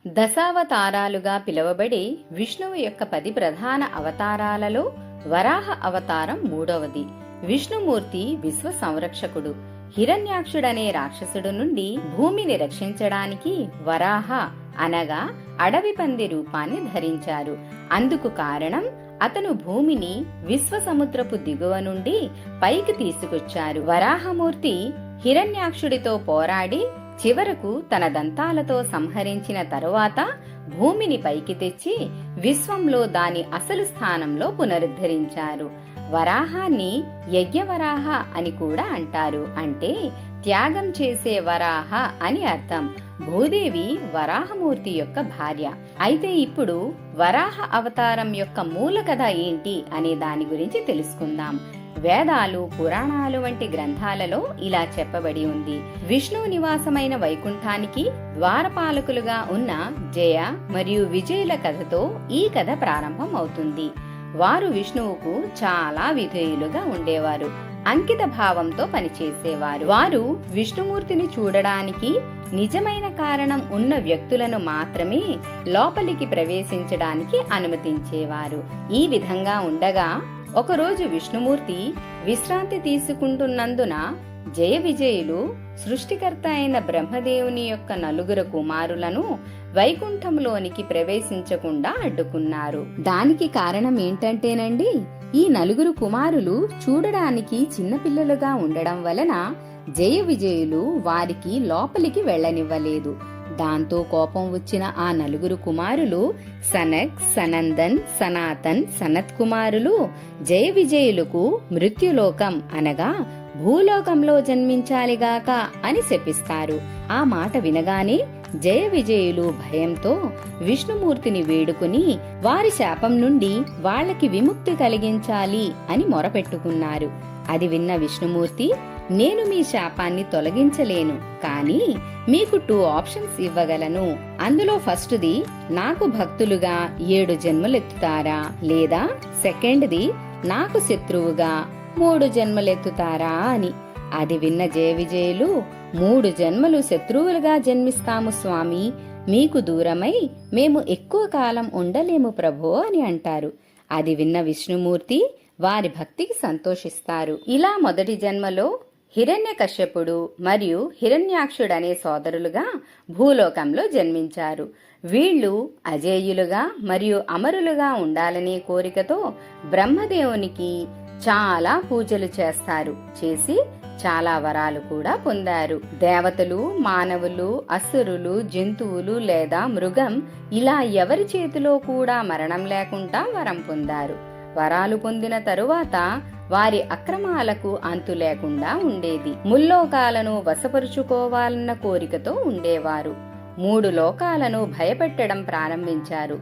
దశావతారాలుగా పిలువబడే విష్ణువు యొక్క 10 ప్రధాన అవతారాలలో వరాహ అవతారం మూడవది. విష్ణుమూర్తి విశ్వ సంరక్షకుడు. హిరణ్యాక్షుడనే రాక్షసుడు నుండి భూమిని రక్షించడానికి వరాహ అనగా అడవి పంది రూపాన్ని ధరించారు. అందుకు కారణం అతను భూమిని విశ్వ సముద్రపు దిగువ నుండి పైకి తీసుకొచ్చారు. వరాహమూర్తి హిరణ్యాక్షుడితో పోరాడి చివరకు తన దంతాలతో సంహరించిన తరువాత భూమిని పైకి తెచ్చి విశ్వంలో దాని అసలు స్థానంలో పునరుద్ధరించారు. వరాహాన్ని యజ్ఞవరాహ అని కూడా అంటారు. అంటే త్యాగం చేసే వరాహ అని అర్థం. భూదేవి వరాహమూర్తి యొక్క భార్య. అయితే ఇప్పుడు వరాహ అవతారం యొక్క మూల కథ ఏంటి అనే దాని గురించి తెలుసుకుందాం. వేదాలు, పురాణాలు వంటి గ్రంథాలలో ఇలా చెప్పబడి ఉంది. విష్ణు నివాసమైన వైకుంఠానికి ద్వారపాలకులుగా ఉన్న జయ మరియు విజయుల కథతో ఈ కథ ప్రారంభం అవుతుంది. వారు విష్ణువుకు చాలా విధేయులుగా ఉండేవారు. అంకిత భావంతో పనిచేసేవారు. వారు విష్ణుమూర్తిని చూడడానికి నిజమైన కారణం ఉన్న వ్యక్తులను మాత్రమే లోపలికి ప్రవేశించడానికి అనుమతించేవారు. ఈ విధంగా ఉండగా ఒకరోజు విష్ణుమూర్తి విశ్రాంతి తీసుకుంటున్నందున జయ విజయులు సృష్టికర్త అయిన బ్రహ్మదేవుని యొక్క 4 కుమారులను వైకుంఠంలోనికి ప్రవేశించకుండా అడ్డుకున్నారు. దానికి కారణం ఏంటంటేనండి, ఈ 4 కుమారులు చూడడానికి చిన్నపిల్లలుగా ఉండడం వలన జయ విజయులు వారికి లోపలికి వెళ్లనివ్వలేదు. దాంతో కోపం వచ్చిన ఆ 4 కుమారులు సనక్, సనందన్, సనాతన్, సనత్ కుమారులు జయ విజయులకు మృత్యులోకం అనగా భూలోకంలో జన్మించాలిగాక అని శపిస్తారు. ఆ మాట వినగానే జయ విజయులు భయంతో విష్ణుమూర్తిని వేడుకుని వారి శాపం నుండి వాళ్ళకి విముక్తి కలిగించాలి అని మొరపెట్టుకున్నారు. అది విన్న విష్ణుమూర్తి, నేను మీ శాపాన్ని తొలగించలేను, కానీ మీకు 2 ఆప్షన్స్ ఇవ్వగలను. అందులో ఫస్ట్ది నాకు భక్తులుగా 7 జన్మలెత్తుతారా, లేదా సెకండ్ది నాకు శత్రువుగా 3 జన్మలెత్తుతారా అని. అది విన్న జయ విజయులు, 3 జన్మలు శత్రువులుగా జన్మిస్తాము స్వామి, మీకు దూరమై మేము ఎక్కువ కాలం ఉండలేము ప్రభో అని అంటారు. అది విన్న విష్ణుమూర్తి వారి భక్తికి సంతోషిస్తారు. ఇలా మొదటి జన్మలో హిరణ్యకశ్యపుడు మరియు హిరణ్యాక్షుడనే సోదరులుగా భూలోకంలో జన్మించారు. వీళ్లు అజేయులుగా మరియు అమరులుగా ఉండాలనే కోరికతో బ్రహ్మదేవునికి చాలా పూజలు చేసి చాలా వరాలు కూడా పొందారు. దేవతలు, మానవులు, అసురులు, జంతువులు లేదా మృగం ఇలా ఎవరి చేతిలో కూడా మరణం లేకుండా వరం పొందారు. వరాలు పొందిన తరువాత వారి అక్రమాలకు అంతు లేకుండా ఉండేది. ముల్లోకాలను వశపరుచుకోవాలన్న కోరికతో ఉండేవారు. 3 లోకాలను భయపెట్టడం ప్రారంభించారు.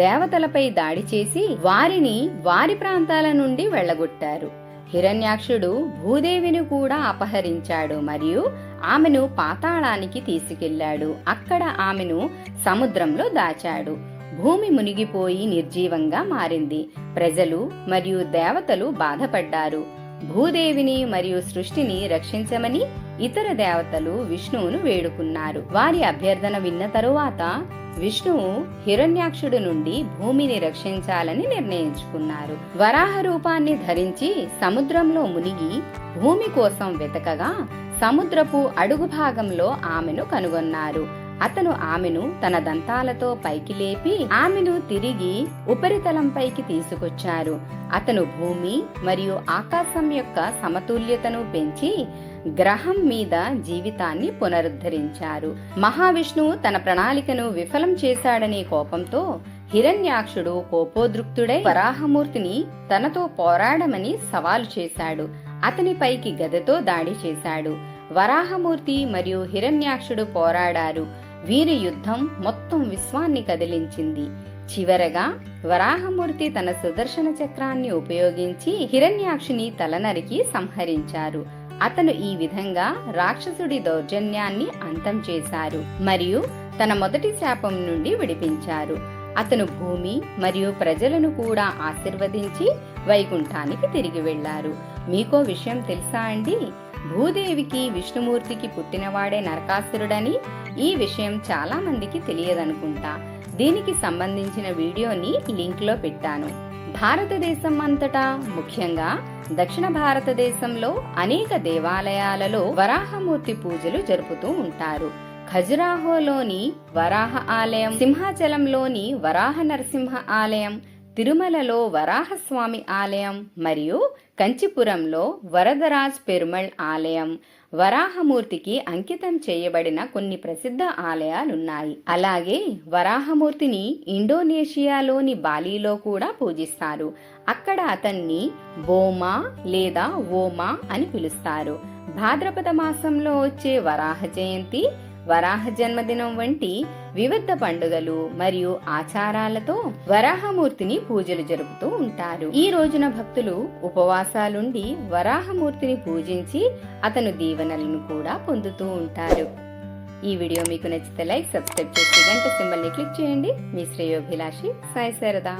దేవతలపై దాడి చేసి వారిని వారి ప్రాంతాల నుండి వెళ్లగొట్టారు. హిరణ్యాక్షుడు భూదేవిని కూడా అపహరించాడు మరియు ఆమెను పాతాళానికి తీసుకెళ్లాడు. అక్కడ ఆమెను సముద్రంలో దాచాడు. భూమి మునిగిపోయి నిర్జీవంగా మారింది. ప్రజలు మరియు దేవతలు బాధపడ్డారు. భూదేవిని మరియు సృష్టిని రక్షించమని ఇతర దేవతలు విష్ణువును వేడుకున్నారు. వారి అభ్యర్థన విన్న తరువాత విష్ణువు హిరణ్యాక్షుడి నుండి భూమిని రక్షించాలని నిర్ణయించుకున్నారు. వరాహ రూపాన్ని ధరించి సముద్రంలో మునిగి భూమి కోసం వెతకగా సముద్రపు అడుగు భాగంలో ఆమెను కనుగొన్నారు. అతను ఆమెను తన దంతాలతో పైకి లేపి ఆమెను తిరిగి ఉపరితలంపైకి తీసుకొచ్చారు. అతను భూమి మరియు ఆకాశం యొక్క సమతుల్యతను పెంచి గ్రహం మీద జీవితాన్ని పునరుద్ధరించారు. మహావిష్ణువు తన ప్రణాళికను విఫలం చేశాడనే కోపంతో హిరణ్యాక్షుడు కోపోద్రుక్తుడై వరాహమూర్తిని తనతో పోరాడమని సవాలు చేశాడు. అతనిపైకి గదతో దాడి చేశాడు. వరాహమూర్తి మరియు హిరణ్యాక్షుడు పోరాడారు. వీరి యుద్ధం మొత్తం విశ్వాన్ని కదిలించింది. చివరగా వరాహమూర్తి తన సుదర్శన చక్రాన్ని ఉపయోగించి హిరణ్యాక్షుని తలనరికి సంహరించారు. అతను ఈ విధంగా రాక్షసుడి దౌర్జన్యాన్ని అంతం చేశారు మరియు తన మొదటి శాపం నుండి విడిపించారు. అతను భూమి మరియు ప్రజలను కూడా ఆశీర్వదించి వైకుంఠానికి తిరిగి వెళ్లారు. మీకో విషయం తెలుసా అండి? భూదేవికి విష్ణుమూర్తికి పుట్టినవాడే నరకాసురుడని, ఈ విషయం చాలా మందికి తెలియదనుకుంటా. దీనికి సంబంధించిన వీడియోని లింక్ లో పెట్టాను. భారతదేశం అంతటా, ముఖ్యంగా దక్షిణ భారతదేశంలో అనేక దేవాలయాలలో వరాహమూర్తి పూజలు జరుపుతూ ఉంటారు. ఖజురాహోలోని వరాహ ఆలయం, సింహాచలంలోని వరాహ నరసింహ ఆలయం, తిరుమలలో వరాహస్వామి ఆలయం మరియు కంచిపురంలో వరదరాజ్ పెరుమళ్ ఆలయం వరాహమూర్తికి అంకితం చేయబడిన కొన్ని ప్రసిద్ధ ఆలయాలున్నాయి. అలాగే వరాహమూర్తిని ఇండోనేషియాలోని బాలీలో కూడా పూజిస్తారు. అక్కడ అతన్ని బోమా లేదా ఓమా అని పిలుస్తారు. భాద్రపద మాసంలో వచ్చే వరాహ జయంతి, వరాహ జన్మదినం వంటి వివిధ పండుగలు మరియు ఆచారాలతో వరాహమూర్తిని పూజలు జరుపుతూ ఉంటారు. ఈ రోజున భక్తులు ఉపవాసాలుండి వరాహమూర్తిని పూజించి అతను దీవెనలను కూడా పొందుతూ ఉంటారు. ఈ వీడియో మీకు నచ్చితే లైక్, సబ్స్క్రైబ్ చేసి గంట సింబల్ ని క్లిక్ చేయండి. మీ శ్రేయోభిలాషి సాయి శారద.